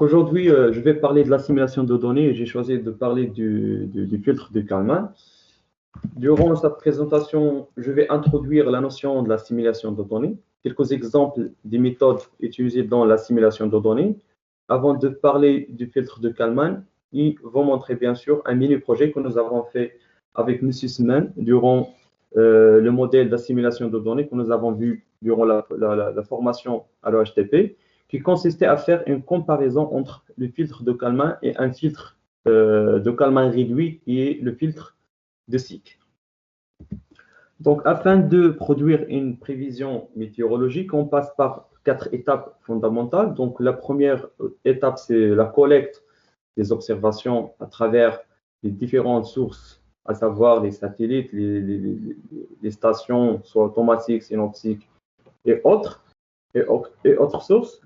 Aujourd'hui, je vais parler de l'assimilation de données et j'ai choisi de parler du filtre de Kalman. Durant cette présentation, je vais introduire la notion de l'assimilation de données, quelques exemples des méthodes utilisées dans l'assimilation de données, avant de parler du filtre de Kalman et vous montrer bien sûr un mini-projet que nous avons fait avec M. Seman durant le modèle d'assimilation de données que nous avons vu durant la formation à l'OHTP, qui consistait à faire une comparaison entre le filtre de Kalman et un filtre de Kalman réduit qui est le filtre de SIC. Donc, afin de produire une prévision météorologique, on passe par 4 étapes fondamentales. Donc, la première étape, c'est la collecte des observations à travers les différentes sources, à savoir les satellites, les stations, soit automatiques, synoptiques et autres sources.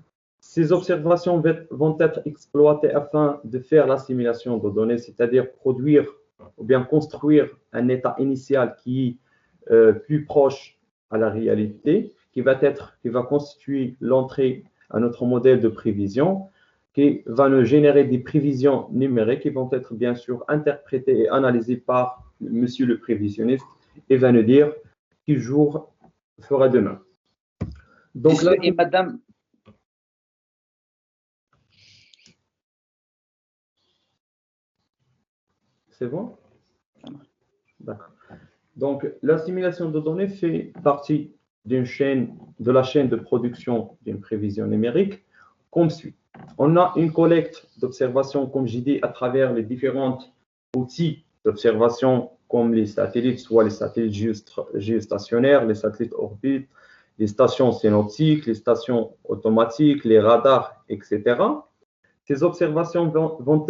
Ces observations vont être exploitées afin de faire l'assimilation de données, c'est-à-dire produire ou bien construire un état initial qui est plus proche à la réalité, qui va constituer l'entrée à notre modèle de prévision, qui va nous générer des prévisions numériques qui vont être bien sûr interprétées et analysées par monsieur le prévisionniste et va nous dire quel jour fera demain. Donc là, et madame. C'est bon? D'accord. Donc, l'assimilation de données fait partie de la chaîne de production d'une prévision numérique comme suit. On a une collecte d'observation, comme j'ai dit, à travers les différents outils d'observation comme les satellites, soit les satellites géostationnaires, les satellites orbites, les stations synoptiques, les stations automatiques, les radars, etc. Ces observations vont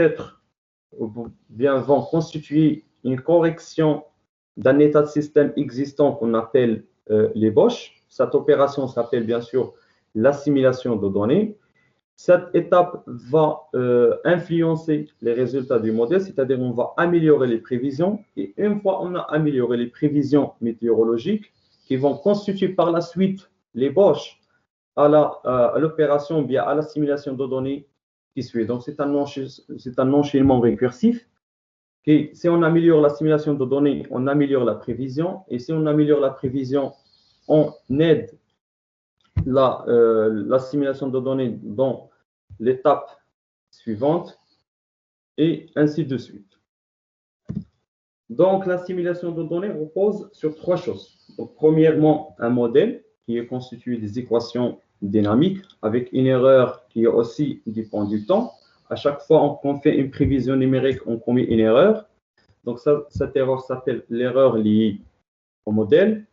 constituer une correction d'un état de système existant qu'on appelle l'ébauche. Cette opération s'appelle bien sûr l'assimilation de données. Cette étape va influencer les résultats du modèle, c'est-à-dire on va améliorer les prévisions. Et une fois on a amélioré les prévisions météorologiques, qui vont constituer par la suite l'ébauche à l'opération, bien à l'assimilation de données qui suit. Donc c'est un enchaînement récursif. Et si on améliore l'assimilation de données, on améliore la prévision. Et si on améliore la prévision, on aide l'assimilation de données dans l'étape suivante et ainsi de suite. Donc, l'assimilation de données repose sur 3 choses. Donc, premièrement, un modèle qui est constitué des équations dynamiques avec une erreur qui aussi dépend du temps. À chaque fois qu'on fait une prévision numérique, on commet une erreur. Donc, cette erreur s'appelle l'erreur liée au modèle.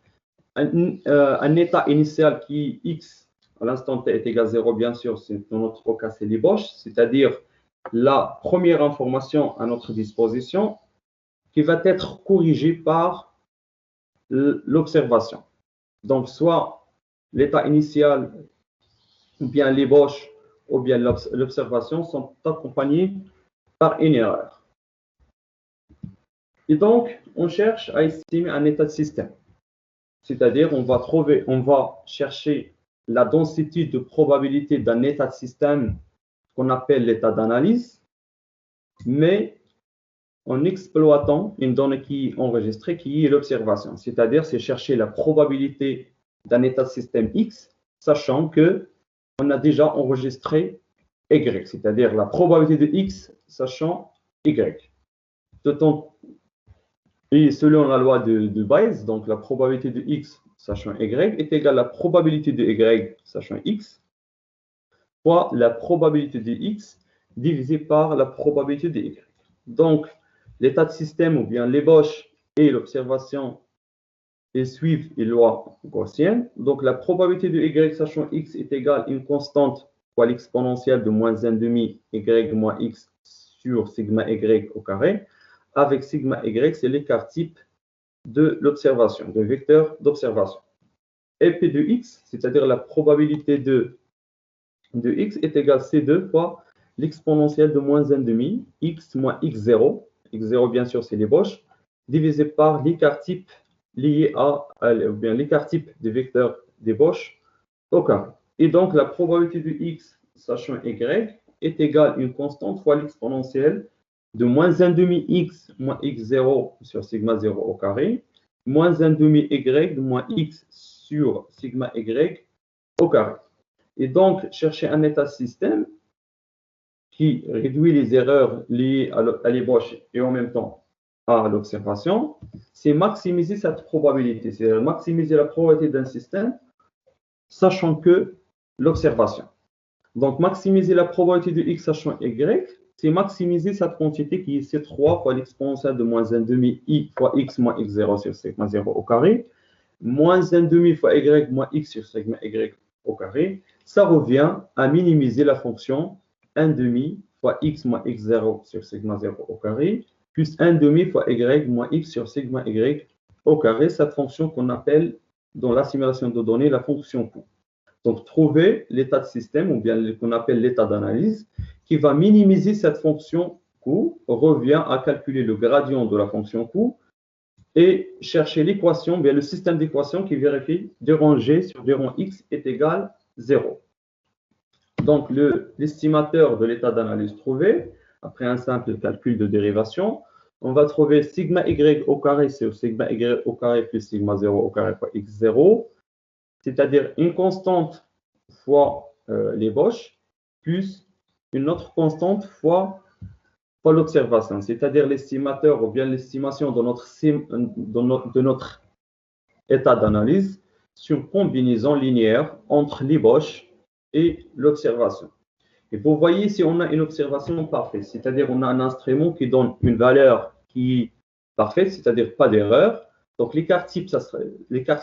Un état initial qui est x à l'instant t est égal à 0, bien sûr, dans notre cas, c'est l'ébauche, c'est-à-dire la première information à notre disposition qui va être corrigée par l'observation. Donc, soit l'état initial, ou bien l'ébauche, ou bien l'observation sont accompagnés par une erreur. Et donc, on cherche à estimer un état de système. C'est-à-dire, on va chercher la densité de probabilité d'un état de système qu'on appelle l'état d'analyse, mais en exploitant une donnée qui est enregistrée, qui est l'observation. C'est-à-dire, c'est chercher la probabilité d'un état de système X, sachant qu'on a déjà enregistré Y, c'est-à-dire la probabilité de X, sachant Y. Et selon la loi de Bayes, donc la probabilité de X sachant Y est égale à la probabilité de Y sachant X fois la probabilité de X divisé par la probabilité de Y. Donc, l'état de système ou bien l'ébauche et l'observation suivent une loi gaussienne. Donc, la probabilité de Y sachant X est égale à une constante fois l'exponentielle de moins 1,5 Y moins X sur sigma Y au carré. Avec sigma Y, c'est l'écart type de l'observation, de vecteur d'observation. Et P de X, c'est-à-dire la probabilité de X est égale à C2 fois l'exponentielle de moins 1,5 X moins X0. X0, bien sûr, c'est l'ébauche, divisé par l'écart type lié ou bien l'écart type des vecteurs d'ébauche au carré. Et donc, la probabilité de X sachant Y est égal à une constante fois l'exponentielle de moins 1 demi x moins x0 sur sigma 0 au carré, moins 1 demi y moins x sur sigma y au carré. Et donc, chercher un état de système qui réduit les erreurs liées à l'ébauche et en même temps à l'observation, c'est maximiser cette probabilité, c'est-à-dire maximiser la probabilité d'un système, sachant que l'observation. Donc, maximiser la probabilité de x sachant y, c'est maximiser cette quantité qui est C3 fois l'exponentielle de moins 1 demi i fois x moins x0 sur sigma 0 au carré, moins 1 demi fois y moins x sur sigma y au carré. Ça revient à minimiser la fonction 1 demi fois x moins x0 sur sigma 0 au carré, plus 1 demi fois y moins x sur sigma y au carré, cette fonction qu'on appelle dans la simulation de données la fonction coût. Donc, trouver l'état de système, ou bien qu'on appelle l'état d'analyse, qui va minimiser cette fonction coût, revient à calculer le gradient de la fonction coût et chercher l'équation, bien le système d'équation qui vérifie du rang G sur du rang X est égal à 0. Donc, l'estimateur de l'état d'analyse trouvé, après un simple calcul de dérivation, on va trouver sigma y au carré, c'est sigma y au carré plus sigma 0 au carré fois x0, c'est-à-dire une constante fois l'ébauche, plus une autre constante fois l'observation, c'est-à-dire l'estimateur ou bien l'estimation de notre état d'analyse sur une combinaison linéaire entre l'ébauche et l'observation. Et vous voyez, si on a une observation parfaite, c'est-à-dire on a un instrument qui donne une valeur qui est parfaite, c'est-à-dire pas d'erreur, donc l'écart type,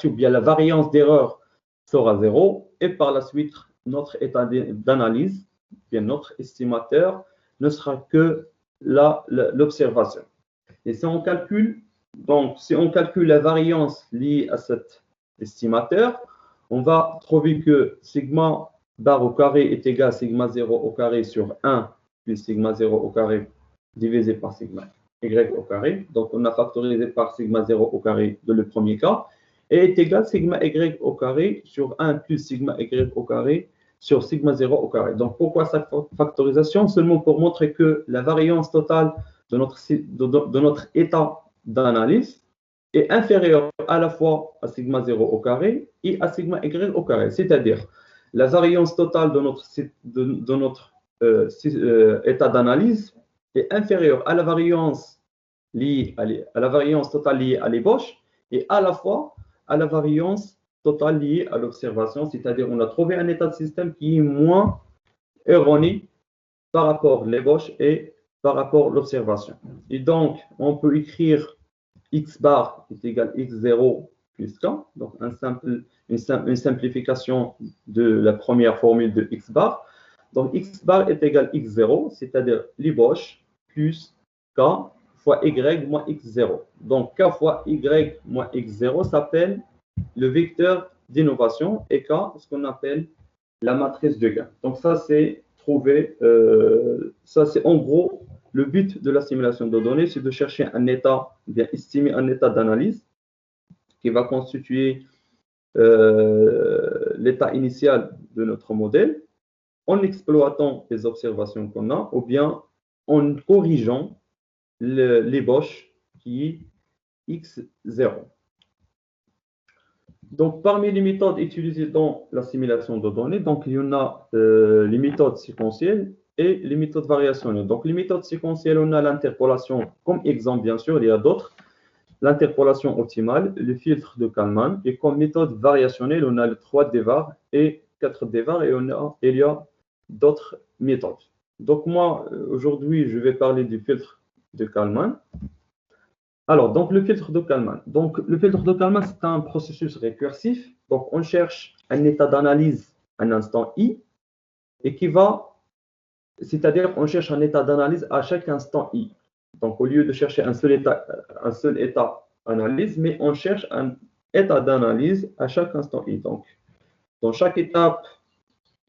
ou bien la variance d'erreur sera 0, et par la suite, notre état d'analyse, bien notre estimateur, ne sera que l'observation. Et si on calcule la variance liée à cet estimateur, on va trouver que sigma bar au carré est égal à sigma 0 au carré sur 1 plus sigma 0 au carré divisé par sigma y au carré. Donc, on a factorisé par sigma 0 au carré de le premier cas, et est égal à sigma y au carré sur 1 plus sigma y au carré sur sigma 0 au carré. Donc, pourquoi cette factorisation? Seulement pour montrer que la variance totale de notre état d'analyse est inférieure à la fois à sigma 0 au carré et à sigma y au carré. C'est-à-dire, la variance totale de notre état d'analyse est inférieure à la variance totale liée à l'ébauche et à la fois à la variance totale liée à l'observation, c'est-à-dire on a trouvé un état de système qui est moins erroné par rapport à l'ébauche et par rapport à l'observation. Et donc, on peut écrire x bar est égal à x0 plus k, donc une simplification de la première formule de x bar. Donc, x bar est égal à x0, c'est-à-dire l'ébauche plus k fois y moins x0. Donc, k fois y moins x0 s'appelle le vecteur d'innovation et k, ce qu'on appelle la matrice de gain. Donc, ça, c'est en gros le but de la simulation de données, c'est de chercher un état, bien estimer un état d'analyse qui va constituer l'état initial de notre modèle en exploitant les observations qu'on a ou bien en corrigeant l'ébauche qui est x0. Donc, parmi les méthodes utilisées dans la simulation de données, donc, il y en a les méthodes séquentielles et les méthodes variationnelles. Donc, les méthodes séquentielles, on a l'interpolation comme exemple, bien sûr, il y a d'autres. L'interpolation optimale, le filtre de Kalman. Et comme méthode variationnelle, on a le 3D-var et 4D-var et il y a d'autres méthodes. Donc, moi, aujourd'hui, je vais parler du filtre de Kalman. Alors, donc le filtre de Kalman. Donc, le filtre de Kalman, c'est un processus récursif. Donc, on cherche un état d'analyse à un instant i et c'est-à-dire on cherche un état d'analyse à chaque instant i. Donc, au lieu de chercher un seul état d'analyse, mais on cherche un état d'analyse à chaque instant i. Donc, dans chaque étape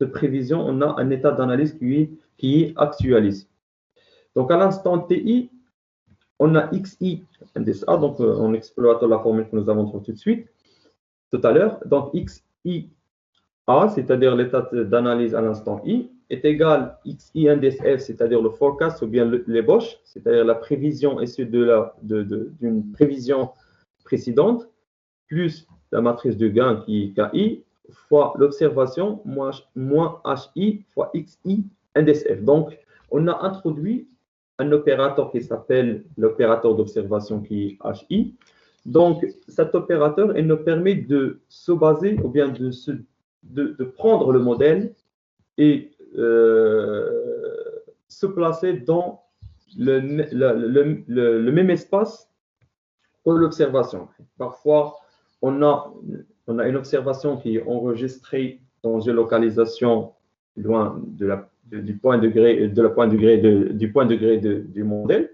de prévision, on a un état d'analyse qui est actualisé. Donc, à l'instant ti, on a xi indice A, donc en exploitant la formule que nous avons trouvée tout à l'heure. Donc xi A, c'est-à-dire l'état d'analyse à l'instant i, est égal XI indice F, c'est-à-dire le forecast, ou bien l'ébauche, c'est-à-dire la prévision issue d'une prévision précédente, plus la matrice de gain qui est KI, fois l'observation, moins HI fois XI indice F. Donc, on a introduit un opérateur qui s'appelle l'opérateur d'observation qui est HI. Donc, cet opérateur, il nous permet de se baser, ou bien de prendre le modèle et se placer dans le même espace que l'observation. Parfois, on a une observation qui est enregistrée dans une localisation loin du point degré du modèle.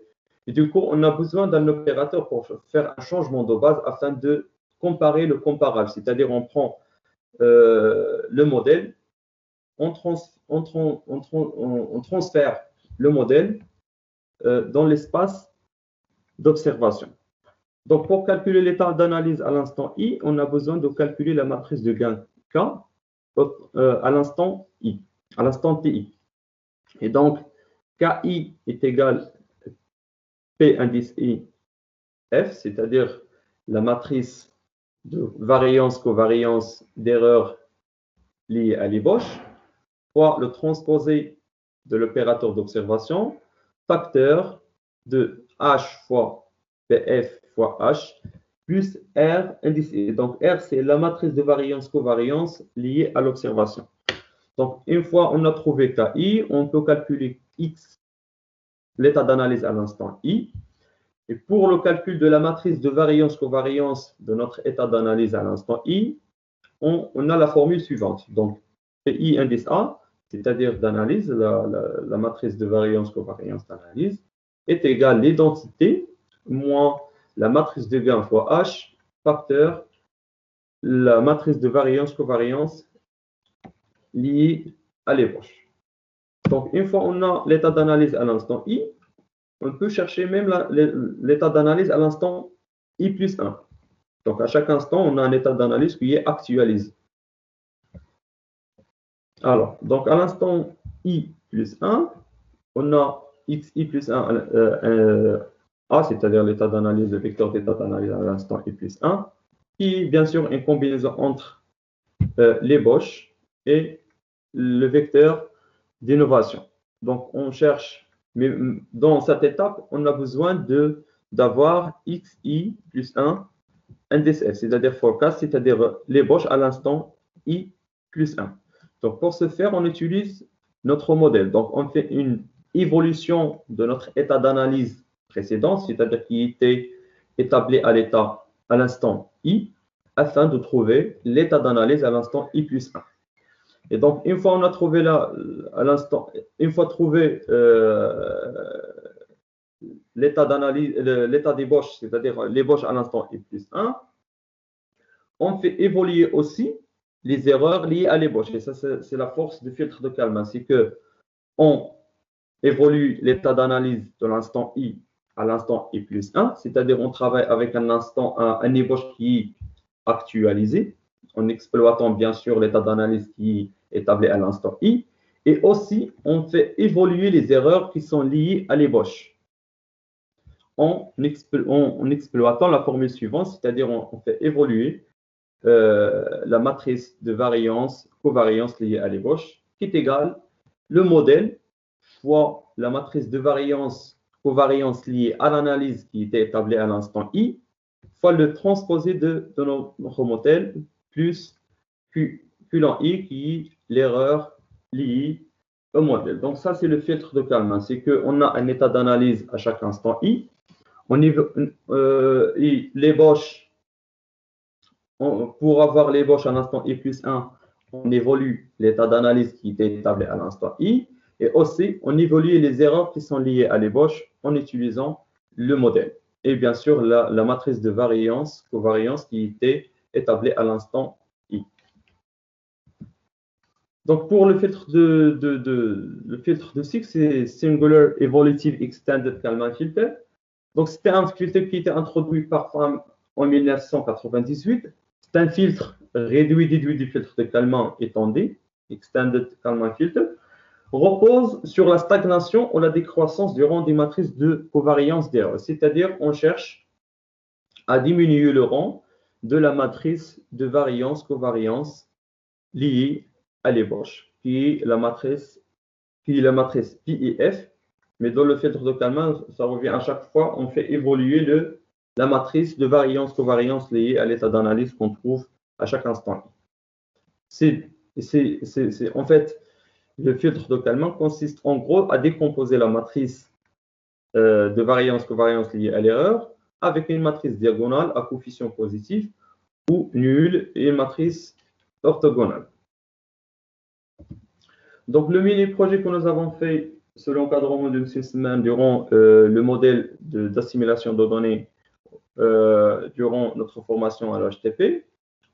Et du coup, on a besoin d'un opérateur pour faire un changement de base afin de comparer le comparable. C'est-à-dire, on prend le modèle, on transfère le modèle dans l'espace d'observation. Donc, pour calculer l'état d'analyse à l'instant I, on a besoin de calculer la matrice de gain K à l'instant I, à l'instant TI. Et donc, KI est égal P indice I F, c'est-à-dire la matrice de variance-covariance d'erreur liée à l'ébauche, fois le transposé de l'opérateur d'observation, facteur de H fois PF fois H, plus R indice I. Donc, R, c'est la matrice de variance-covariance liée à l'observation. Donc, une fois on a trouvé KI, on peut calculer X, l'état d'analyse à l'instant I. Et pour le calcul de la matrice de variance-covariance de notre état d'analyse à l'instant I, on a la formule suivante. Donc, PI indice A, c'est-à-dire d'analyse, la matrice de variance-covariance d'analyse, est égale à l'identité moins la matrice de gain fois H, facteur, la matrice de variance-covariance liée à l'ébauche. Donc, une fois on a l'état d'analyse à l'instant I, on peut chercher même l'état d'analyse à l'instant I plus 1. Donc, à chaque instant, on a un état d'analyse qui est actualisé. Alors, donc à l'instant I plus 1, on a XI plus 1 A, c'est-à-dire l'état d'analyse, le vecteur d'état d'analyse à l'instant I plus 1, qui est bien sûr une combinaison entre l'ébauche et le vecteur d'innovation. Donc, on cherche, mais dans cette étape, on a besoin d'avoir XI plus 1 indice F, c'est-à-dire forecast, c'est-à-dire l'ébauche à l'instant I plus 1. Donc, pour ce faire, on utilise notre modèle. Donc, on fait une évolution de notre état d'analyse précédent, c'est-à-dire qui était établi à l'instant I, afin de trouver l'état d'analyse à l'instant I plus 1. Et donc, une fois on a trouvé l'état d'analyse, l'état d'ébauche, c'est-à-dire l'ébauche à l'instant I plus 1, on fait évoluer aussi les erreurs liées à l'ébauche. Et ça, c'est la force du filtre de Kalman. C'est qu'on évolue l'état d'analyse de l'instant I à l'instant I plus 1, c'est-à-dire on travaille avec un ébauche qui est actualisé, en exploitant bien sûr l'état d'analyse qui est établi à l'instant I, et aussi on fait évoluer les erreurs qui sont liées à l'ébauche en exploitant la formule suivante, c'est-à-dire on fait évoluer la matrice de covariance liée à l'ébauche, qui est égale le modèle fois la matrice de covariance liée à l'analyse qui était établie à l'instant I, fois le transposé de notre modèle, plus Qlent I, qui est l'erreur liée au modèle. Donc ça, c'est le filtre de Kalman. C'est qu'on a un état d'analyse à chaque instant I. L'ébauche, pour avoir l'ébauche à l'instant I plus 1, on évolue l'état d'analyse qui était établi à l'instant I. Et aussi, on évolue les erreurs qui sont liées à l'ébauche en utilisant le modèle. Et bien sûr, la matrice de covariance qui était établie à l'instant I. Donc, pour le filtre de Six, c'est Singular Evolutive Extended Kalman Filter. Donc, c'était un filtre qui était introduit par Pham en 1998. C'est un filtre réduit déduit du filtre de Kalman étendu, Extended Kalman Filter. repose sur la stagnation ou la décroissance du rang des matrices de covariance d'erreur. C'est-à-dire, on cherche à diminuer le rang de la matrice de variance-covariance liée à l'ébauche, qui est la matrice PIF. Mais dans le filtre de Kalman, ça revient à chaque fois, on fait évoluer la matrice de variance-covariance liée à l'état d'analyse qu'on trouve à chaque instant. En fait, le filtre de Kalman consiste en gros à décomposer la matrice de variance-covariance liée à l'erreur avec une matrice diagonale à coefficient positif ou nul et une matrice orthogonale. Donc, le mini-projet que nous avons fait sous l'encadrement de ces semaines durant le modèle d'assimilation de données durant notre formation à l'HTP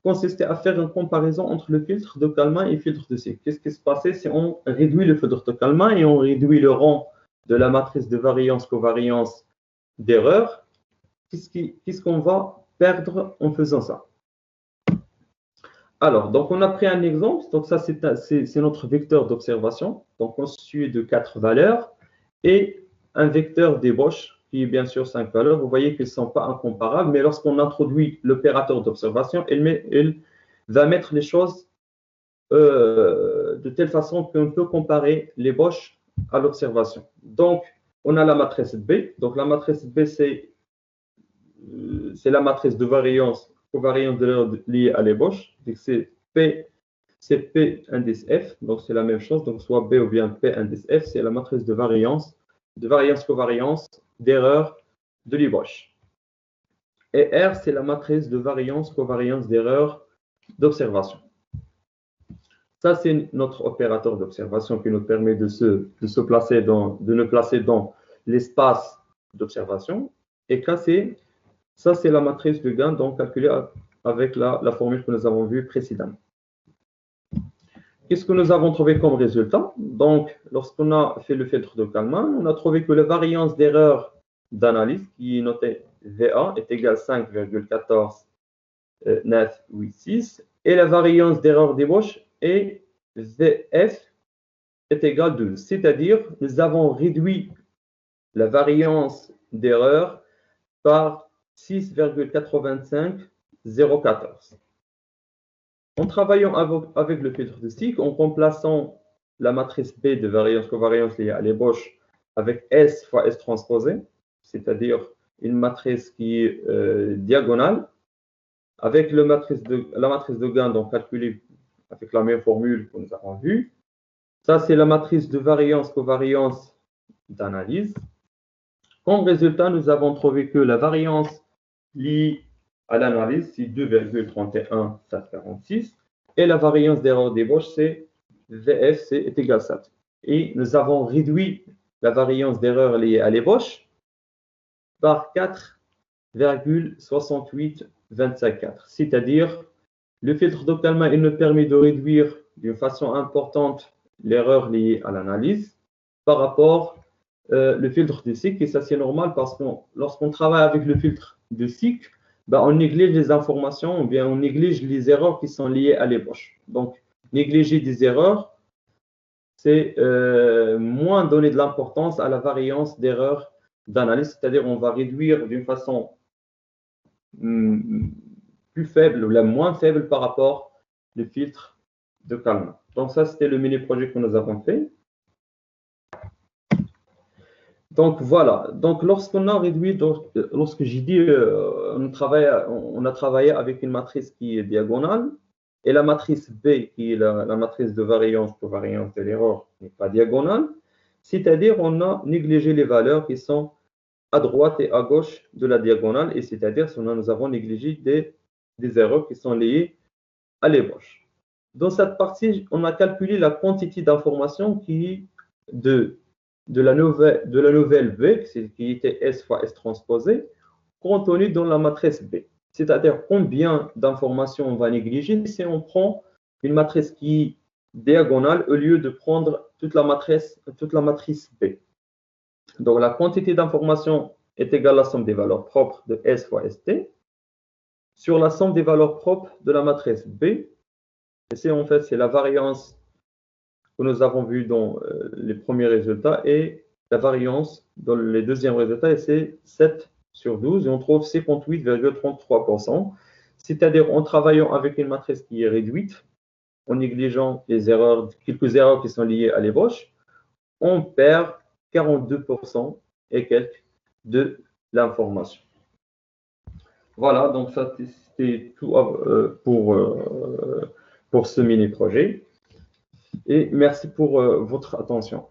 consistait à faire une comparaison entre le filtre de Kalman et le filtre de Sikk. Qu'est-ce qui se passait si on réduit le filtre de Kalman et on réduit le rang de la matrice de variance-covariance d'erreur? Qu'est-ce qu'on va perdre en faisant ça? Alors, donc on a pris un exemple. Donc ça, c'est notre vecteur d'observation, donc constitué de 4 valeurs et un vecteur d'ébauche qui est bien sûr 5 valeurs. Vous voyez qu'ils ne sont pas incomparables, mais lorsqu'on introduit l'opérateur d'observation, il va mettre les choses de telle façon qu'on peut comparer l'ébauche à l'observation. Donc, on a la matrice B. Donc, la matrice B, c'est la matrice de covariance de l'erreur liée à l'ébauche. C'est P indice F. Donc, c'est la même chose. Donc, soit B ou bien P indice F, c'est la matrice de variance-covariance d'erreur de l'ébauche. Et R, c'est la matrice de variance-covariance d'erreur d'observation. Ça, c'est notre opérateur d'observation qui nous permet de nous placer dans l'espace d'observation. Et ça, c'est la matrice de gain, donc calculée avec la formule que nous avons vue précédemment. Qu'est-ce que nous avons trouvé comme résultat? Donc, lorsqu'on a fait le filtre de Kalman, on a trouvé que la variance d'erreur d'analyse, qui est notée VA, est égale à 5,14986, et la variance d'erreur d'ébauche est VF est égale à 12. C'est-à-dire, nous avons réduit la variance d'erreur par 6,85014. En travaillant avec le filtre de Sikk, en remplaçant la matrice B de variance-covariance liée à l'ébauche avec S fois S transposé, c'est-à-dire une matrice qui est diagonale, avec la matrice de gain donc calculée avec la même formule que nous avons vue. Ça, c'est la matrice de variance-covariance d'analyse. Comme résultat, nous avons trouvé que la variance liée à l'analyse, c'est 2,31746. Et la variance d'erreur d'ébauche, c'est VF, est égal à 7. Et nous avons réduit la variance d'erreur liée à l'ébauche par 4,68254. C'est-à-dire, le filtre de Kalman, il nous permet de réduire d'une façon importante l'erreur liée à l'analyse par rapport le filtre de Sikk. Et ça, c'est normal parce que lorsqu'on travaille avec le filtre de Sikk, on néglige les informations ou bien on néglige les erreurs qui sont liées à l'ébauche. Donc, négliger des erreurs, c'est moins donner de l'importance à la variance d'erreur d'analyse, c'est-à-dire on va réduire d'une façon plus faible ou la moins faible par rapport au filtre de Kalman. Donc, ça, c'était le mini-projet que nous avons fait. Donc voilà, donc lorsqu'on a réduit, lorsque j'ai dit on a travaillé avec une matrice qui est diagonale et la matrice B qui est la matrice de variance-covariance de l'erreur n'est pas diagonale, c'est-à-dire on a négligé les valeurs qui sont à droite et à gauche de la diagonale, et c'est-à-dire nous avons négligé des erreurs qui sont liées à l'ébauche. Dans cette partie, on a calculé la quantité d'informations qui est de la nouvelle B, qui était S fois S transposé, contenue dans la matrice B. C'est-à-dire combien d'informations on va négliger si on prend une matrice qui est diagonale au lieu de prendre toute la matrice B. Donc la quantité d'informations est égale à la somme des valeurs propres de S fois ST sur la somme des valeurs propres de la matrice B. Et c'est en fait, c'est la variance que nous avons vu dans les premiers résultats et la variance dans les deuxièmes résultats, et c'est 7 sur 12, et on trouve 58,33%. C'est-à-dire en travaillant avec une matrice qui est réduite, en négligeant les erreurs, quelques erreurs qui sont liées à l'ébauche, on perd 42% et quelques de l'information. Voilà, donc ça c'était tout pour ce mini-projet. Et merci pour votre attention.